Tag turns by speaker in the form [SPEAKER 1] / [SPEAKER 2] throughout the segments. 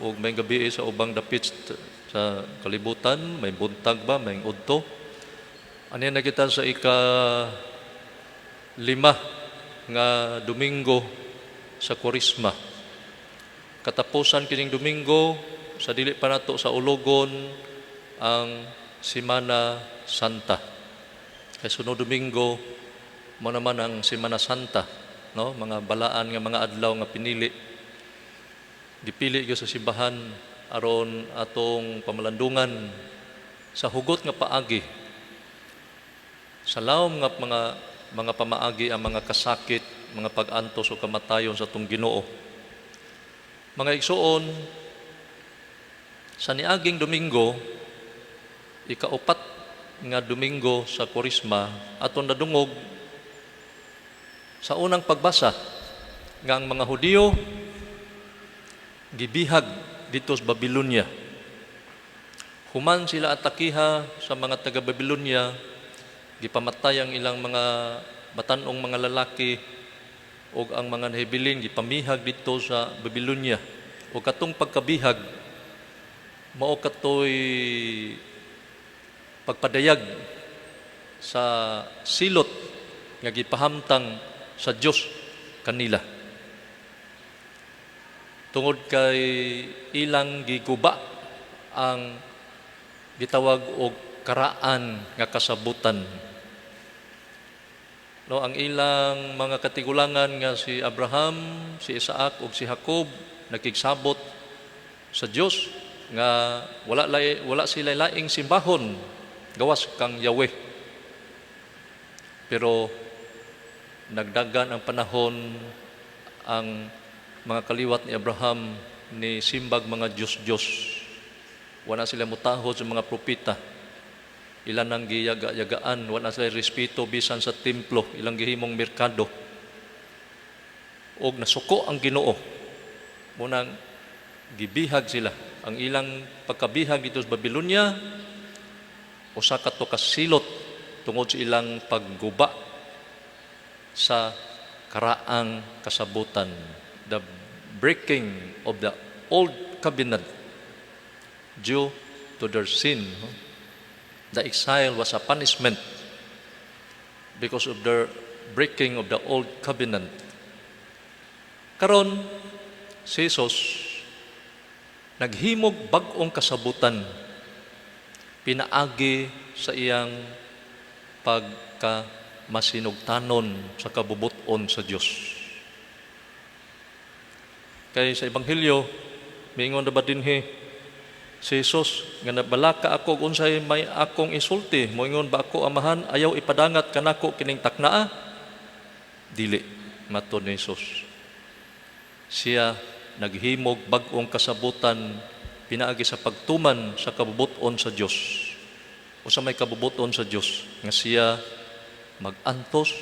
[SPEAKER 1] ug may gabi sa ubang dapit sa kalibutan, may buntag ba, may udto. Ano na kita sa ika-5 nga Domingo sa Kwaresma. Katapusan kining Domingo, sa dili pa nato sa ulogon ang Semana Santa. Kay sunod Domingo mo naman ang Semana Santa, no? Mga balaan nga mga adlaw nga pinili. Dipili gyud sa simbahan aron atong pamalandungan sa hugot nga paagi. Sa lawom nga mga pamaagi ang mga kasakit, mga pag-antos o kamatayon sa atong Ginoo. Mga igsuon, sa niaging Domingo, ika-4 nga Domingo sa Kwaresma, aton nadungog sa unang pagbasa nga ang mga Hudiyo gibihag dito sa Babylonia. Human sila atakiha sa mga taga-Babylonia, gipamatay ang ilang mga batanong mga lalaki o ang mga nahibilin gipamihag dito sa Babylonia. O katong pagkabihag, mao katoy pagpadayag sa silot nga gipahamtang sa Dios kanila. Tungod kay ilang giguba ang gitawag og karaan nga kasabutan. No, ang ilang mga katigulangan nga si Abraham, si Isaac ug si Jacob nakigsabot sa Dios nga wala sila laing simbahon gawas kang Yahweh. Pero nagdagan ang panahon, ang mga kaliwat ni Abraham ni simbag mga Diyos-Diyos. Wala sila mutahod sa mga propeta. Ilan ang giyaga-yagaan, wala sila respeto bisan sa templo, ilang gihimong merkado. Og nasuko ang Ginoo. Munang gibihag sila. Ang ilang pagkabihag dito sa Babylonia, usa ka to kasilot tungod sa ilang pagguba sa karaang kasabutan. The breaking of the old covenant due to their sin. The exile was a punishment because of their breaking of the old covenant. Karon, si Jesus naghimog bag-ong kasabutan, pinaagi sa iyang pagkamasinugtanon sa kabubuton sa Dios. Kay sa Ebanghelyo, mingon na ba dinhi si Jesus nga nabalaka ako kung unsay may akong isulti, moingon ba ako amahan ayaw ipadangat kanako kining taknaa? Dili, matud ni Jesus. Siya naghimog bag-ong kasabutan, pinaagi sa pagtuman sa kabubuton sa Dios. Usa may kabubuton sa Dios nga siya magantos,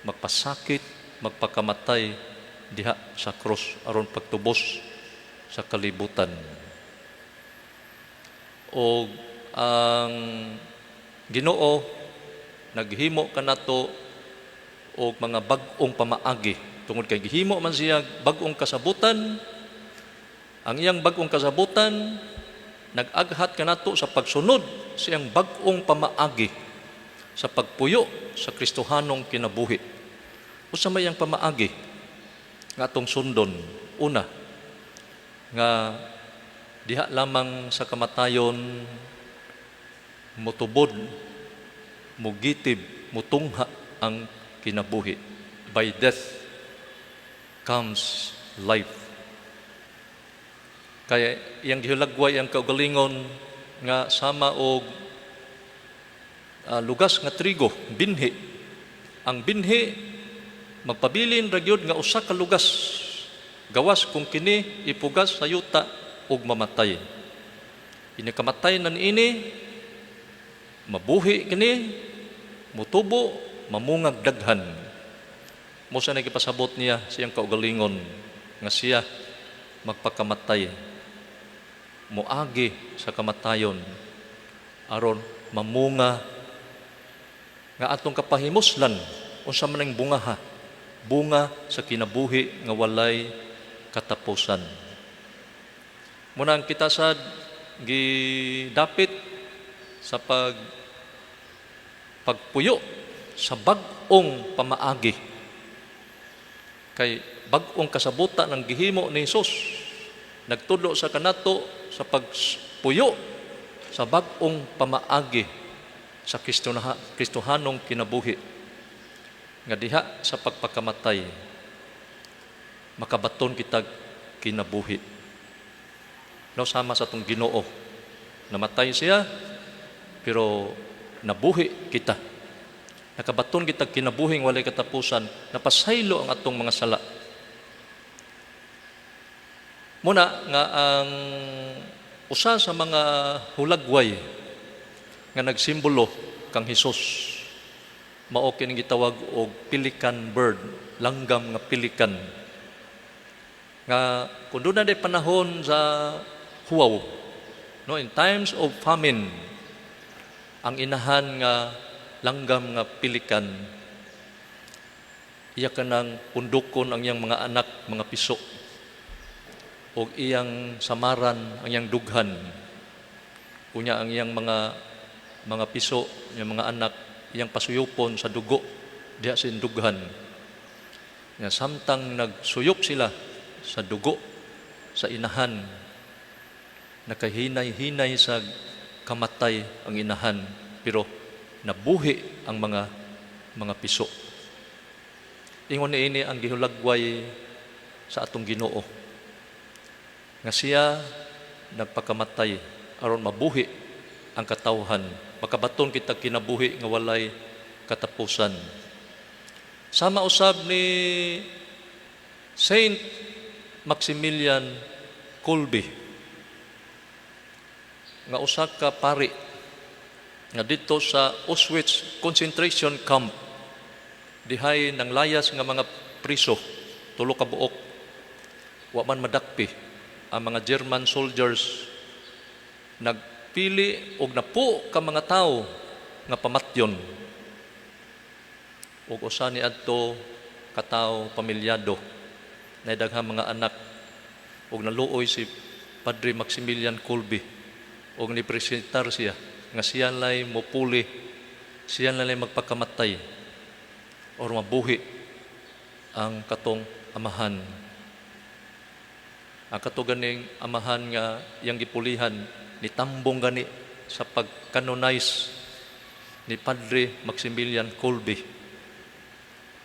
[SPEAKER 1] magpasakit, magpakamatay diha sa cross aron pagtubos sa kalibutan. O ang Ginoo naghimo kanato og mga bag-ong pamaagi tungod kay gihimo man siya bag-ong kasabutan. Ang iyang bag-ong kasabutan nag-aghat kanato sa pagsunod sa iyang bag-ong pamaagi sa pagpuyo sa Kristohanong kinabuhi. Usa may iyang pamaagi nga atong sundon. Una, nga diha lamang sa kamatayon mutubod, mugitib, mutungha ang kinabuhi. By death comes life. Kaya iyang gihulagway ang kaugalingon nga sama og lugas nga trigo, binhi. Ang binhi magpabilin ra gyud nga usa ka lugas gawas kung kini ipugas sa yuta ug mamatay. Ini kamatay nan ini mabuhi kini, mutubo, mamungag daghan. Mo sa nagipasabot niya siyang kaugalingon nga siya magpakamatay, muagi sa kamatayon aron mamunga nga atong kapahimuslan unsa man ang bunga sa kinabuhi nga walay katapusan. Muna ang kita sad gidapit sa pagpuyo sa bag-ong pamaagi. Kay bag-ong kasabutan ng gihimo ni Hesus. Nagtudlo sa kanato sa pagpuyo sa bag-ong pamaagi sa Kristohanong kinabuhi. Nga diha sa pagpakamatay, makabaton kita kinabuhi. No, sama sa itong Ginoo. Namatay siya, pero nabuhi kita. Nakabaton kita kinabuhing walay katapusan, napasaylo ang atong mga sala. Muna nga ang usa sa mga hulagway nga nagsimbolo kang Hesus, mao kining gitawag og pelican bird, langgam nga pelican. Nga kun doon na panahon sa huwaw, no, in times of famine, ang inahan nga langgam nga pelican, iya kanang pundukon ang iyang mga anak, mga piso, o iyang samaran, ang iyang dughan. Kunya ang iyang mga piso, iyang mga anak, iyang pasuyupon sa dugo, diha sin dughan. Nga samtang nagsuyop sila sa dugo, sa inahan, nakahinay-hinay sa kamatay ang inahan, pero nabuhi ang mga piso. Ingon niini ang gihulagway sa atong Ginoo, nga siya nagpakamatay aron mabuhi ang katawhan, makabaton kita kinabuhi nga walay katapusan. Sama usab ni Saint Maximilian Kolbe, nga usa ka pari nga dito sa Auschwitz concentration camp, dihay nang layas nga mga priso, 3 ka buok, wa man madakpi ang mga German soldiers. Nagpili og napo ka mga tao nga pamatyon, ug usa ni adto ka tawo pamilyado na daghang mga anak, ug naluoy si Padre Maximilian Kolbe, ug nipresentar siya nga siya lay mopuli, siya lay magpakamatay or mabuhi ang katong amahan. Ang katuganing amahan nga yang gipulihan, nitambong gani sa pag-canonize ni Padre Maximilian Kolbe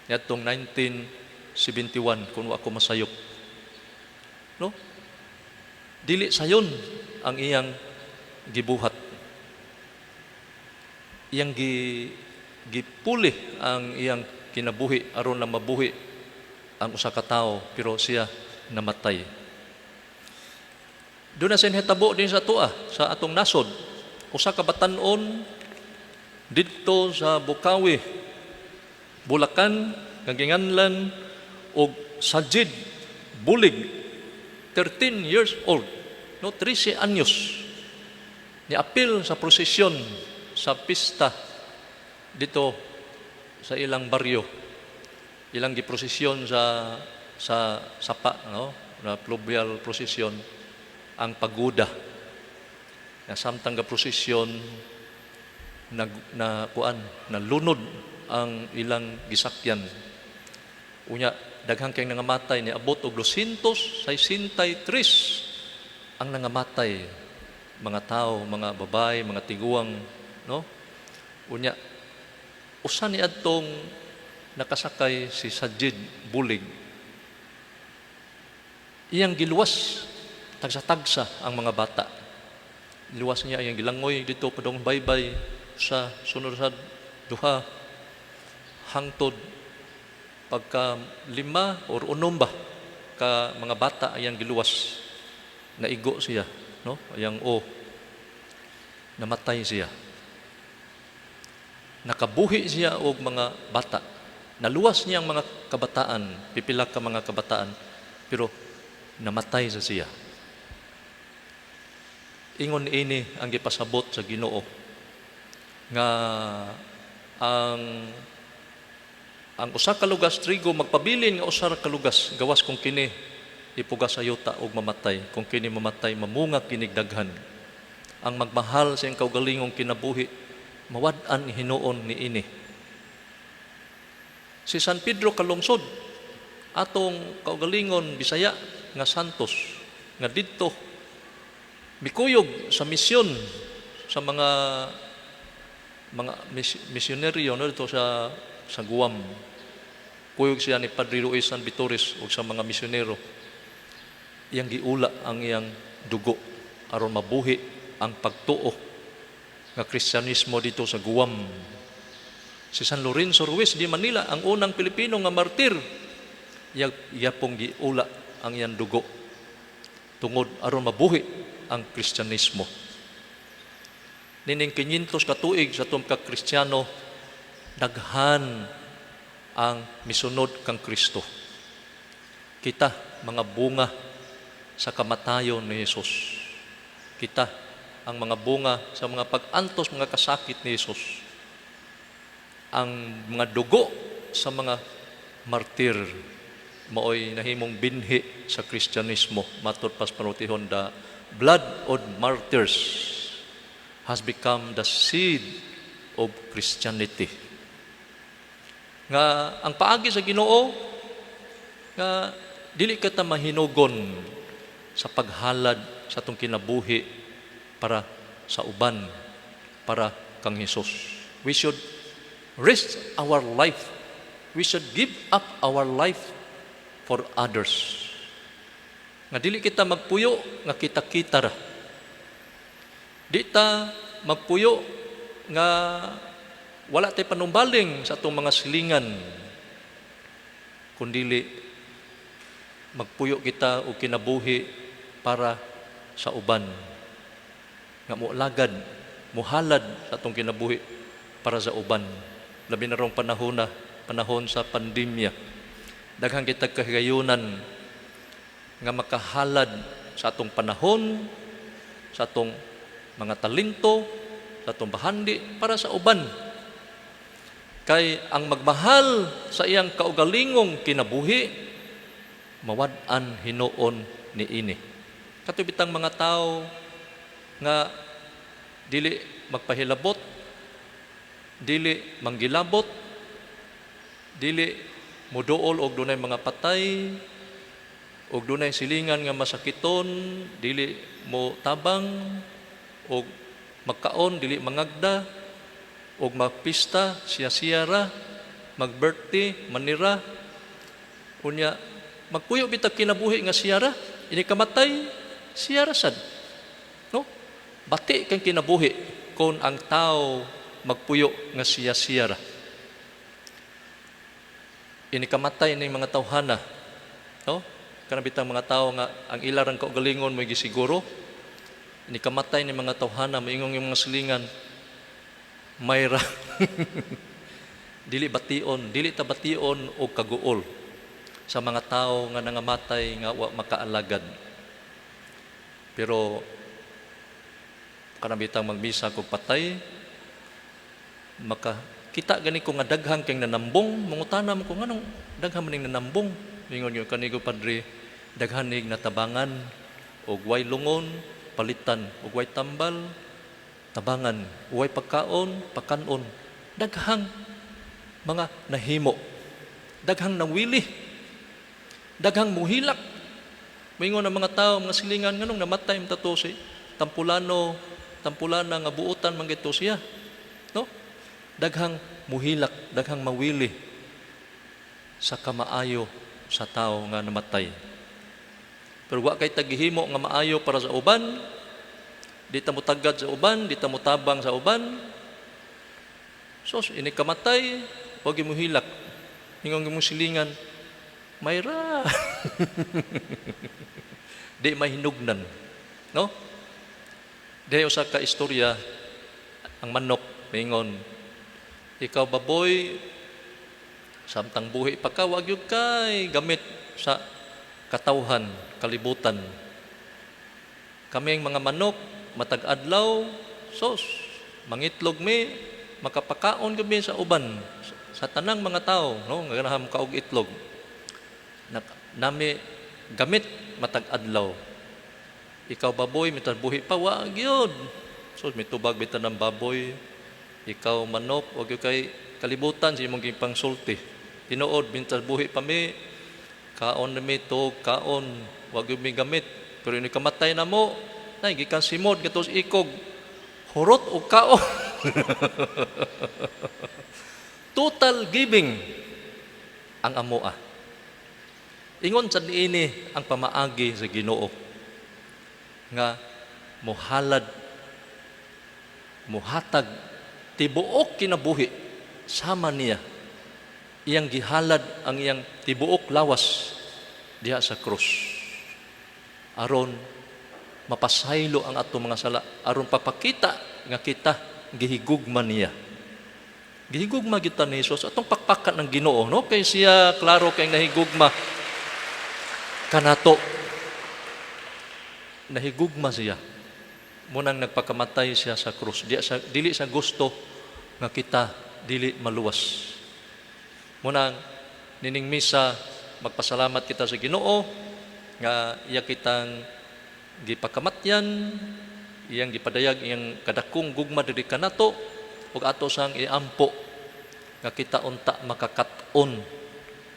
[SPEAKER 1] yatong 1971, kung ako masayop. No? Dili sayon ang iyang gibuhat. Iyang gipuli ang iyang kinabuhi aron na mabuhi ang usa ka tawo, pero siya namatay. Doon na sinhitabo din sa tuwa, sa atong nasod, usa ka batan-on dito sa Bukawi, Bulacan, nga ginganlan og Sajid Bulig, 13 years old, no, 13 anyos, ni apil sa prosesyon sa pista dito sa ilang baryo, ilang giprosesyon sa sapa, no, na pluvial prosesyon, ang pagoda. Na samtang ga prosesyon nalunod ang ilang gisakyan. Unya daghang kay nangamatay, ni abot og 263 ang nangamatay, mga tao, mga babae, mga tiguang, no? Unya usa ni adtong nakasakay si Sajid Bulig, iyang giluwas tagsa-tagsa ang mga bata. Liwas niya iyang gilangoy dito padong baybay sa sunod sa duha hangtod pagka 5 or 6 ba ka mga bata ayang giluwas, naigo siya, no, ayang namatay siya. Nakabuhi siya og mga bata, naluwas niya ang mga kabataan, pipila ka mga kabataan, pero namatay sa siya. Ingon ini ang gipasabot sa Ginoo nga ang usa ka lugas trigo magpabilin nga usa ka lugas gawas kung kini ipuga sa yuta og mamatay. Kung kini mamatay, mamunga kinigdaghan. Ang magmahal sa iyang kaugalingong kinabuhi, mawad-an hinuon ni ini. Si San Pedro kalungsod, atong kaugalingon Bisaya nga santos, nga didto mikuyog sa misyon sa mga misyonaryo no dito sa Guam. Kuyog siya ni Padre Luis San Vitores ug sa mga misyonero. Iyang giula ang iyang dugo aron mabuhi ang pagtuo nga Kristyanismo dito sa Guam. Si San Lorenzo Ruiz di Manila, ang unang Pilipino nga martir, iya pong giula ang iyang dugo tungod aron mabuhi ang Kristyanismo. Nining 500 ka tuig sa atong ka-Kristiyano, daghan ang misunod kang Kristo. Kita mga bunga sa kamatayon ni Jesus. Kita ang mga bunga sa mga pag-antos, mga kasakit ni Jesus. Ang mga dugo sa mga martir maoy nahimong binhi sa Kristyanismo. Matod pas panutihon, the blood of martyrs has become the seed of Christianity. Nga ang paagi sa Ginoo nga dili kita mahinugon sa paghalad sa atong kinabuhi para sa uban, para kang Hesus. We should risk our life. We should give up our life for others. Nga dili kita magpuyo nga kita-kita ra. Di ta magpuyo nga wala tay panumbaling sa atong mga silingan, kundili magpuyo kita og kinabuhi para sa uban. Nga mualagad, muhalad sa atong kinabuhi para sa uban. Labi na rong panahon sa pandemya. Daghang kita kahigayunan nga makahalad sa atong panahon, sa atong mga talento, sa atong bahandi para sa uban. Kay ang magmahal sa iyang kaugalingong kinabuhi, mawad-an hinuon ni ini. Katubitang mga tao nga dili magpahilabot, dili manggilabot, dili muduol og dunay mga patay, og dunay silingan nga masakiton, dili mo tabang, og magkaon, dili mangagda, og magpista, siya-siyara, mag-birthday, manira, kunya, magpuyo bitag kinabuhi nga siyara, ini kamatay, siyara sad. No? Bati kang kinabuhi kung ang tao magpuyo nga siya-siyara. Ini kamatay ni mga tawhana. No? Kanabitang mga tao nga ang ilarang kaugalingon mo gisiguro. Ini kamatay ni mga tawhana, maingong yung mga silingan, mayra. Dili ta bation o kaguol sa mga tao nga nangamatay nga wa makaalagad. Pero kanabitang magmisa kog patay, makakita gani ko nga daghang kang nanambong, mangutana mo ko nganong daghang maning nanambong. Ingon yung kanigo Padre, daghan nig natabangan og way lungon, palitan og way tambal, tabangan, uway pagkaon, pakanon, daghang mga nahimo, daghang nawili, daghang muhilak. Mingon ang mga tao, mga silingan, nganong namatay ang tato si tampulana nga buutan man gito siya. No? Daghang muhilak, daghang mawili sa kamaayo sa tao nga namatay. Pero wa kay tagihimo nga maayo para sa uban, di ta mo tagad sa uban, di ta mo tabang sa uban. So, ini kamatay, huwag mo hilak. Hingong mo silingan, mayra. Di mahinugnan. No? Di usa ka istorya, ang manok, mingon, ikaw baboy, samtang buhi pa ka, wag yun kay gamit sa katawhan, kalibutan. Kaming mga manok, matag adlaw, sos, mangitlog mi, makapakaon kami sa uban, sa tanang mga tao, no, nga ganaham kaog itlog. Nami gamit matag adlaw. Ikaw baboy, mitag buhi pa, wag yun. So, mitubag bitan ng baboy. Ikaw manok, wag yun kay kalibutan sa imong gipangsulti. Tinuod, mitag buhi pa mi, kaon na mi, tog, kaon, wag yun mi gamit. Pero ini kamatay na mo, nay, gikan simod, gatos ikog, hurot o kaon. Total giving ang amoa. Ingon sa niini ang pamaagi sa Ginoo nga muhalad, muhatag tibuok kinabuhi sama niya. Iyang gihalad ang iyang tibuok lawas diha sa krus. Aron mapasaylo ang atong mga sala, aron papakita nga kita gihigugma niya. Gihigugma kita ni Jesus atong pakpakan ng Ginoo, no? Kay siya klaro kay nahigugma kanato. Nahigugma siya. Munang nagpakamatay siya sa krus. Dili sa gusto nga kita dili maluwas. Munang nining misa magpasalamat kita sa Ginoo nga iya kitang gipakamatyan, iyang gipadayag iyang kadakong gugma diri kanato ug ato sang iampo nga kita unta makakat-on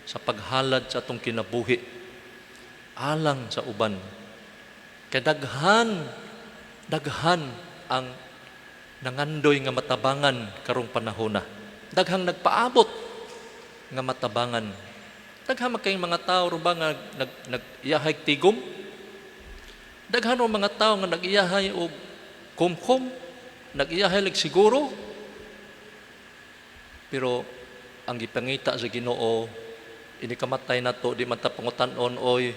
[SPEAKER 1] sa paghalad sa atong kinabuhi alang sa uban. Kay daghan ang nangandoy nga matabangan karong panahona. Daghang nagpaabot nga matabangan. Daghang kay mga tao ro ba nga nag-iyahay tigom? Daghan ang mga tao nga nag-iyahay og kumkum, nag-iyahay lag siguro. Pero ang gipangita sa Ginoo, ini kamatay nato di man ta pangutan-on oy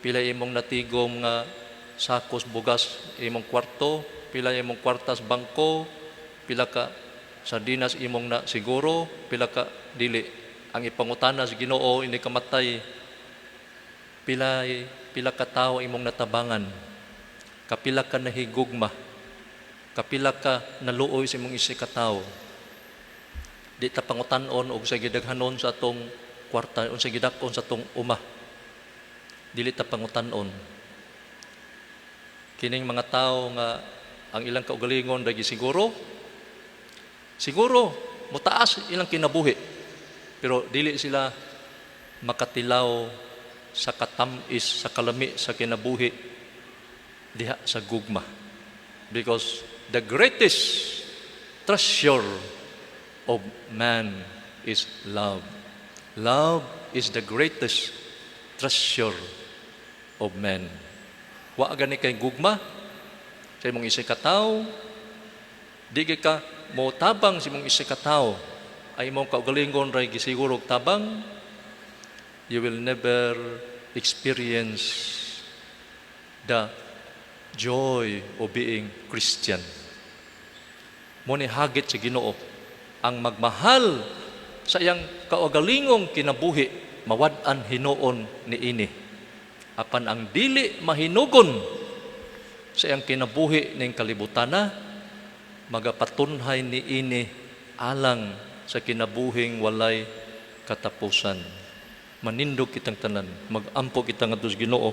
[SPEAKER 1] pila imong natigom nga sakos bugas imong kwarto, pila imong kwartas bangko, pila ka sardinas imong na siguro, pila ka dili. Ang ipangutana sa Ginoo ini kamatay pila ka tawo imong natabangan, kapila ka nahigugma, kapila ka naluoy sa imong isig ka tawo. Di ta pangutan-on og sa gidaghanon sa atong kwarta, o sa gidakon sa atong uma. Dili ta pangutan-on. Kining mga tao nga ang ilang kaugalingon dagi siguro mutaas ilang kinabuhi, pero dili sila makatilaw sa katamis, sa kalami sa kinabuhi diha sa gugma. Because the greatest treasure of man is love. Love is the greatest treasure of man. Wa gani kay gugma sa imong isig ka tawo, di ka mo tabang sa imong isig ka tawo, ay imong kaugalingon ray gisiguro og tabang, you will never experience the joy of being Christian. Mo ni hagit sa Ginoo ang magmahal sa iyang kaugalingong kinabuhi, mawad-an hinuon niini. Apan ang dili mahinugon sa iyang kinabuhi ning kalibutana, magapatunhay niini alang sa kinabuhing walay katapusan. Manindog kitang tanan, magampo kita ngadto sa Ginoo